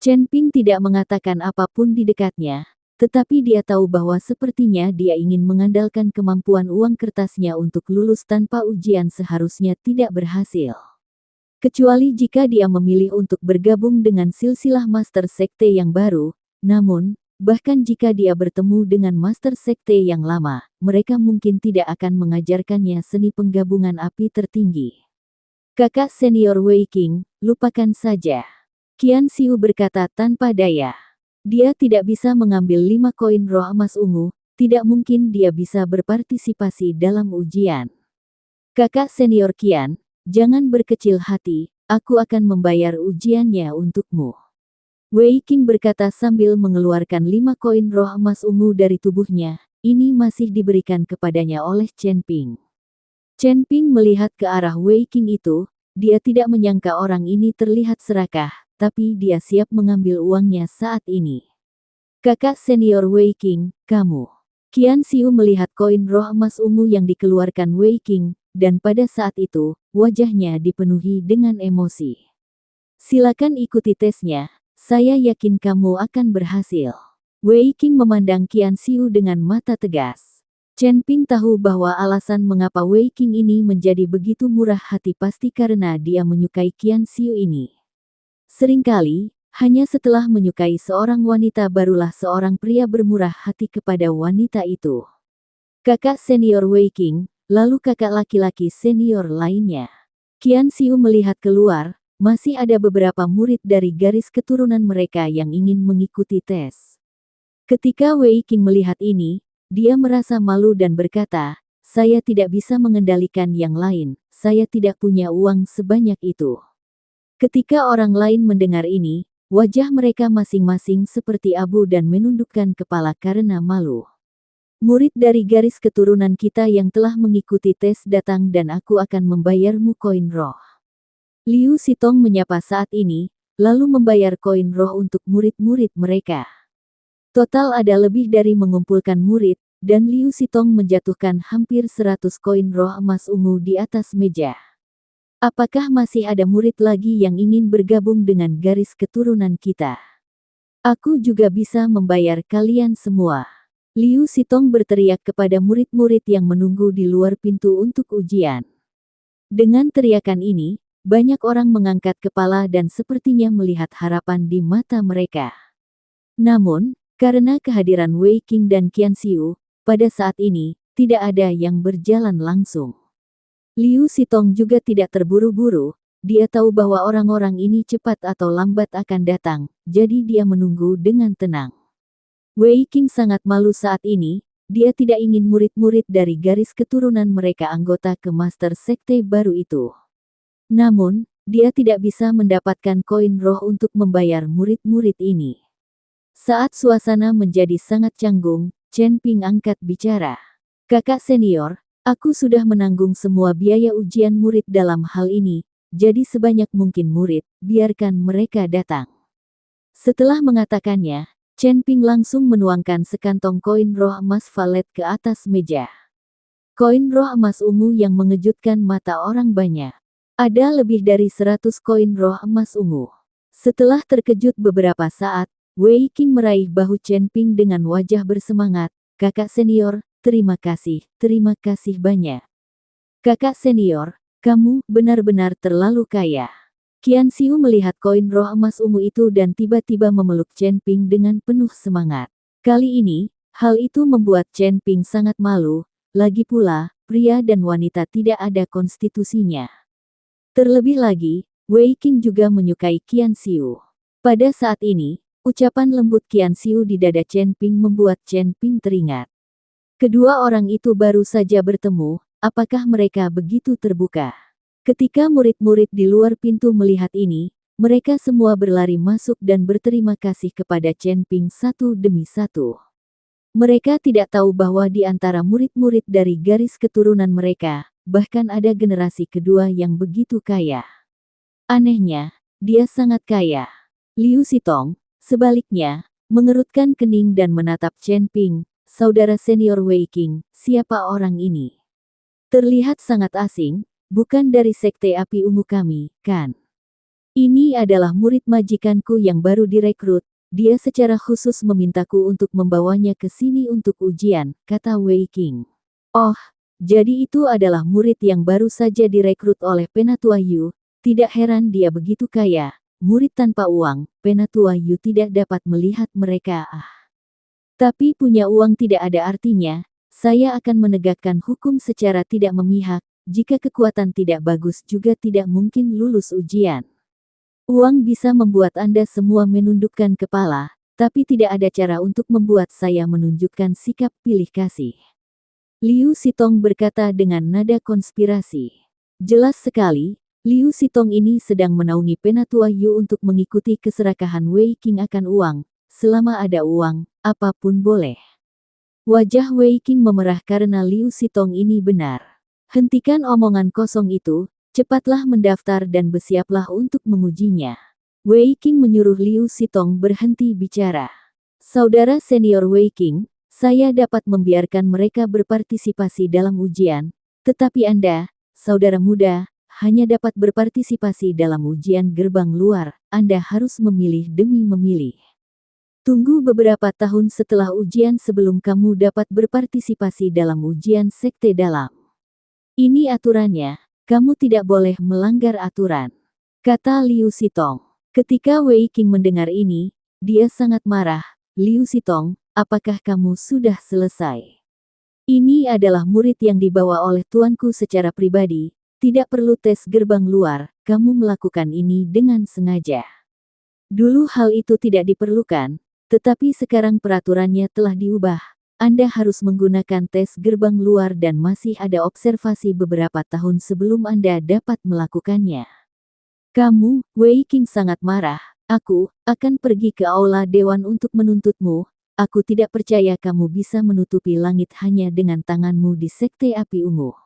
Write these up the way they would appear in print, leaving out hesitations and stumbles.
Chen Ping tidak mengatakan apapun di dekatnya, tetapi dia tahu bahwa sepertinya dia ingin mengandalkan kemampuan uang kertasnya untuk lulus tanpa ujian seharusnya tidak berhasil. Kecuali jika dia memilih untuk bergabung dengan silsilah Master Sekte yang baru, namun, bahkan jika dia bertemu dengan Master Sekte yang lama, mereka mungkin tidak akan mengajarkannya seni penggabungan api tertinggi. Kakak senior Wei Qing, lupakan saja. Qian Xiu berkata tanpa daya. Dia tidak bisa mengambil 5 koin roh emas ungu, tidak mungkin dia bisa berpartisipasi dalam ujian. Kakak senior Qian, jangan berkecil hati, aku akan membayar ujiannya untukmu. Wei Qing berkata sambil mengeluarkan 5 koin roh emas ungu dari tubuhnya, ini masih diberikan kepadanya oleh Chen Ping. Chen Ping melihat ke arah Wei Qing itu, dia tidak menyangka orang ini terlihat serakah, tapi dia siap mengambil uangnya saat ini. Kakak senior Wei Qing, kamu. Qian Xiu melihat koin roh emas ungu yang dikeluarkan Wei Qing, dan pada saat itu, wajahnya dipenuhi dengan emosi. Silakan ikuti tesnya, saya yakin kamu akan berhasil. Wei Qing memandang Qian Xiu dengan mata tegas. Chen Ping tahu bahwa alasan mengapa Wei Qing ini menjadi begitu murah hati pasti karena dia menyukai Qian Xiu ini. Seringkali, hanya setelah menyukai seorang wanita barulah seorang pria bermurah hati kepada wanita itu. Kakak senior Wei Qing, lalu kakak laki-laki senior lainnya. Qian Xiu melihat keluar, masih ada beberapa murid dari garis keturunan mereka yang ingin mengikuti tes. Ketika Wei Qing melihat ini, dia merasa malu dan berkata, saya tidak bisa mengendalikan yang lain, saya tidak punya uang sebanyak itu. Ketika orang lain mendengar ini, wajah mereka masing-masing seperti abu dan menundukkan kepala karena malu. Murid dari garis keturunan kita yang telah mengikuti tes datang dan aku akan membayarmu koin roh. Liu Sitong menyapa saat ini, lalu membayar koin roh untuk murid-murid mereka. Total ada lebih dari mengumpulkan murid, dan Liu Sitong menjatuhkan hampir 100 koin roh emas ungu di atas meja. Apakah masih ada murid lagi yang ingin bergabung dengan garis keturunan kita? Aku juga bisa membayar kalian semua. Liu Sitong berteriak kepada murid-murid yang menunggu di luar pintu untuk ujian. Dengan teriakan ini, banyak orang mengangkat kepala dan sepertinya melihat harapan di mata mereka. Namun, karena kehadiran Wei Qing dan Qian Xiu, pada saat ini, tidak ada yang berjalan langsung. Liu Sitong juga tidak terburu-buru, dia tahu bahwa orang-orang ini cepat atau lambat akan datang, jadi dia menunggu dengan tenang. Wei Qing sangat malu saat ini, dia tidak ingin murid-murid dari garis keturunan mereka anggota ke Master Sekte baru itu. Namun, dia tidak bisa mendapatkan koin roh untuk membayar murid-murid ini. Saat suasana menjadi sangat canggung, Chen Ping angkat bicara. Kakak senior, aku sudah menanggung semua biaya ujian murid dalam hal ini, jadi sebanyak mungkin murid, biarkan mereka datang. Setelah mengatakannya, Chen Ping langsung menuangkan sekantong koin roh emas valet ke atas meja. Koin roh emas ungu yang mengejutkan mata orang banyak. Ada lebih dari 100 koin roh emas ungu. Setelah terkejut beberapa saat, Wei Qing meraih bahu Chen Ping dengan wajah bersemangat. Kakak senior, terima kasih banyak. Kakak senior, kamu benar-benar terlalu kaya. Qian Xiu melihat koin roh emas ungu itu dan tiba-tiba memeluk Chen Ping dengan penuh semangat. Kali ini, hal itu membuat Chen Ping sangat malu, lagi pula, pria dan wanita tidak ada konstitusinya. Terlebih lagi, Wei Qing juga menyukai Qian Xiu. Pada saat ini, ucapan lembut Qian Xiu di dada Chen Ping membuat Chen Ping teringat. Kedua orang itu baru saja bertemu, apakah mereka begitu terbuka? Ketika murid-murid di luar pintu melihat ini, mereka semua berlari masuk dan berterima kasih kepada Chen Ping satu demi satu. Mereka tidak tahu bahwa di antara murid-murid dari garis keturunan mereka, bahkan ada generasi kedua yang begitu kaya. Anehnya, dia sangat kaya. Liu Sitong, sebaliknya, mengerutkan kening dan menatap Chen Ping, saudara senior Wei Qing, siapa orang ini? Terlihat sangat asing, bukan dari sekte api ungu kami, kan? Ini adalah murid majikanku yang baru direkrut. Dia secara khusus memintaku untuk membawanya ke sini untuk ujian, kata Wei Qing. Oh, jadi itu adalah murid yang baru saja direkrut oleh Penatua Yu. Tidak heran dia begitu kaya. Murid tanpa uang, Penatua Yu tidak dapat melihat mereka. Tapi punya uang tidak ada artinya. Saya akan menegakkan hukum secara tidak memihak. Jika kekuatan tidak bagus juga tidak mungkin lulus ujian. Uang bisa membuat Anda semua menundukkan kepala, tapi tidak ada cara untuk membuat saya menunjukkan sikap pilih kasih. Liu Sitong berkata dengan nada konspirasi. Jelas sekali, Liu Sitong ini sedang menaungi Penatua Yu untuk mengikuti keserakahan Wei Qing akan uang. Selama ada uang, apapun boleh. Wajah Wei Qing memerah karena Liu Sitong ini benar. Hentikan omongan kosong itu, cepatlah mendaftar dan bersiaplah untuk mengujinya. Wei Qing menyuruh Liu Sitong berhenti bicara. Saudara senior Wei Qing, saya dapat membiarkan mereka berpartisipasi dalam ujian, tetapi Anda, saudara muda, hanya dapat berpartisipasi dalam ujian gerbang luar. Anda harus memilih demi memilih. Tunggu beberapa tahun setelah ujian sebelum kamu dapat berpartisipasi dalam ujian sekte dalam. Ini aturannya, kamu tidak boleh melanggar aturan, kata Liu Sitong. Ketika Wei Qing mendengar ini, dia sangat marah. Liu Sitong, apakah kamu sudah selesai? Ini adalah murid yang dibawa oleh tuanku secara pribadi, tidak perlu tes gerbang luar, kamu melakukan ini dengan sengaja. Dulu hal itu tidak diperlukan, tetapi sekarang peraturannya telah diubah. Anda harus menggunakan tes gerbang luar dan masih ada observasi beberapa tahun sebelum Anda dapat melakukannya. Kamu, Wei Qing sangat marah. Aku akan pergi ke aula dewan untuk menuntutmu. Aku tidak percaya kamu bisa menutupi langit hanya dengan tanganmu di sekte api ungu.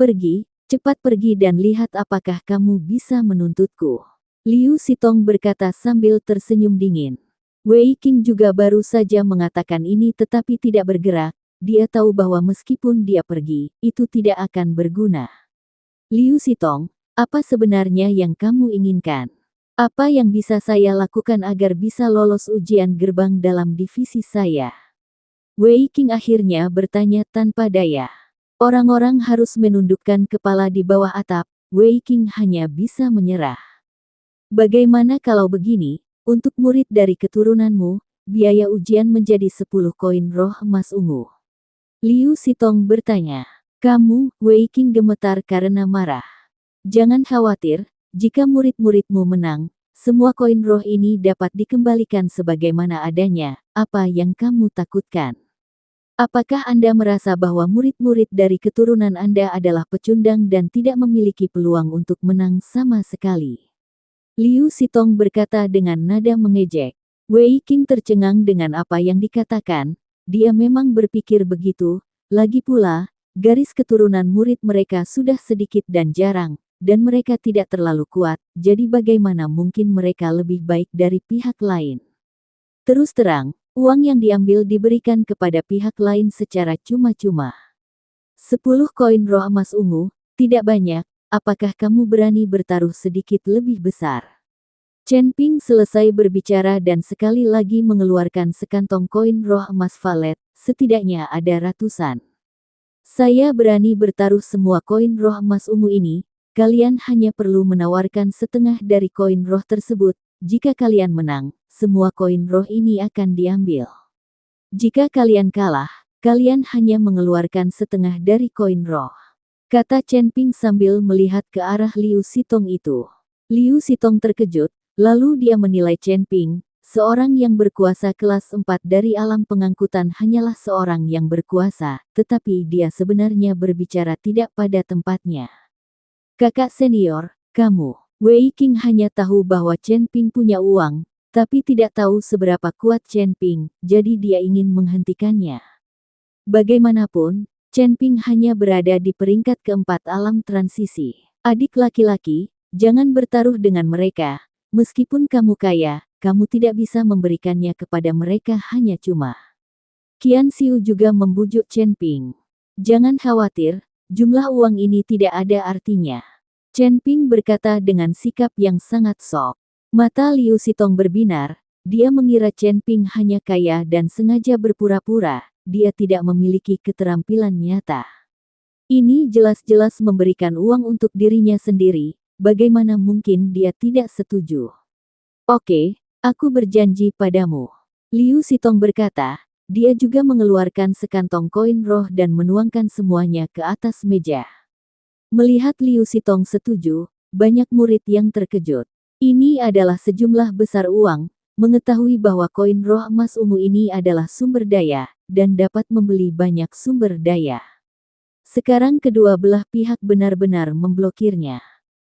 Pergi, cepat pergi dan lihat apakah kamu bisa menuntutku. Liu Sitong berkata sambil tersenyum dingin. Wei Qing juga baru saja mengatakan ini tetapi tidak bergerak. Dia tahu bahwa meskipun dia pergi, itu tidak akan berguna. Liu Sitong, apa sebenarnya yang kamu inginkan? Apa yang bisa saya lakukan agar bisa lolos ujian gerbang dalam divisi saya? Wei Qing akhirnya bertanya tanpa daya. Orang-orang harus menundukkan kepala di bawah atap. Wei Qing hanya bisa menyerah. Bagaimana kalau begini? Untuk murid dari keturunanmu, biaya ujian menjadi 10 koin roh emas ungu. Liu Sitong bertanya. Kamu, Wei Qing gemetar karena marah. Jangan khawatir, jika murid-muridmu menang, semua koin roh ini dapat dikembalikan sebagaimana adanya. Apa yang kamu takutkan? Apakah Anda merasa bahwa murid-murid dari keturunan Anda adalah pecundang dan tidak memiliki peluang untuk menang sama sekali? Liu Sitong berkata dengan nada mengejek. Wei Qing tercengang dengan apa yang dikatakan. Dia memang berpikir begitu. Lagi pula, garis keturunan murid mereka sudah sedikit dan jarang, dan mereka tidak terlalu kuat, jadi bagaimana mungkin mereka lebih baik dari pihak lain? Terus terang, uang yang diambil diberikan kepada pihak lain secara cuma-cuma. 10 koin roh emas ungu, tidak banyak. Apakah kamu berani bertaruh sedikit lebih besar? Chen Ping selesai berbicara dan sekali lagi mengeluarkan sekantong koin roh emas valet, setidaknya ada ratusan. Saya berani bertaruh semua koin roh emas ungu ini, kalian hanya perlu menawarkan setengah dari koin roh tersebut, jika kalian menang, semua koin roh ini akan diambil. Jika kalian kalah, kalian hanya mengeluarkan setengah dari koin roh. Kata Chen Ping sambil melihat ke arah Liu Sitong itu. Liu Sitong terkejut, lalu dia menilai Chen Ping, seorang yang berkuasa kelas 4 dari alam pengangkutan hanyalah seorang yang berkuasa, tetapi dia sebenarnya berbicara tidak pada tempatnya. Kakak senior, kamu, Wei Qing hanya tahu bahwa Chen Ping punya uang, tapi tidak tahu seberapa kuat Chen Ping, jadi dia ingin menghentikannya. Bagaimanapun, Chen Ping hanya berada di peringkat keempat alam transisi. Adik laki-laki, jangan bertaruh dengan mereka. Meskipun kamu kaya, kamu tidak bisa memberikannya kepada mereka hanya cuma. Qian Xiu juga membujuk Chen Ping. Jangan khawatir, jumlah uang ini tidak ada artinya. Chen Ping berkata dengan sikap yang sangat sok. Mata Liu Sitong berbinar, dia mengira Chen Ping hanya kaya dan sengaja berpura-pura, dia tidak memiliki keterampilan nyata. Ini jelas-jelas memberikan uang untuk dirinya sendiri, bagaimana mungkin dia tidak setuju? Oke, aku berjanji padamu. Liu Sitong berkata, dia juga mengeluarkan sekantong koin roh dan menuangkan semuanya ke atas meja. Melihat Liu Sitong setuju, banyak murid yang terkejut. Ini adalah sejumlah besar uang, mengetahui bahwa koin roh emas ungu ini adalah sumber daya, dan dapat membeli banyak sumber daya. Sekarang kedua belah pihak benar-benar memblokirnya.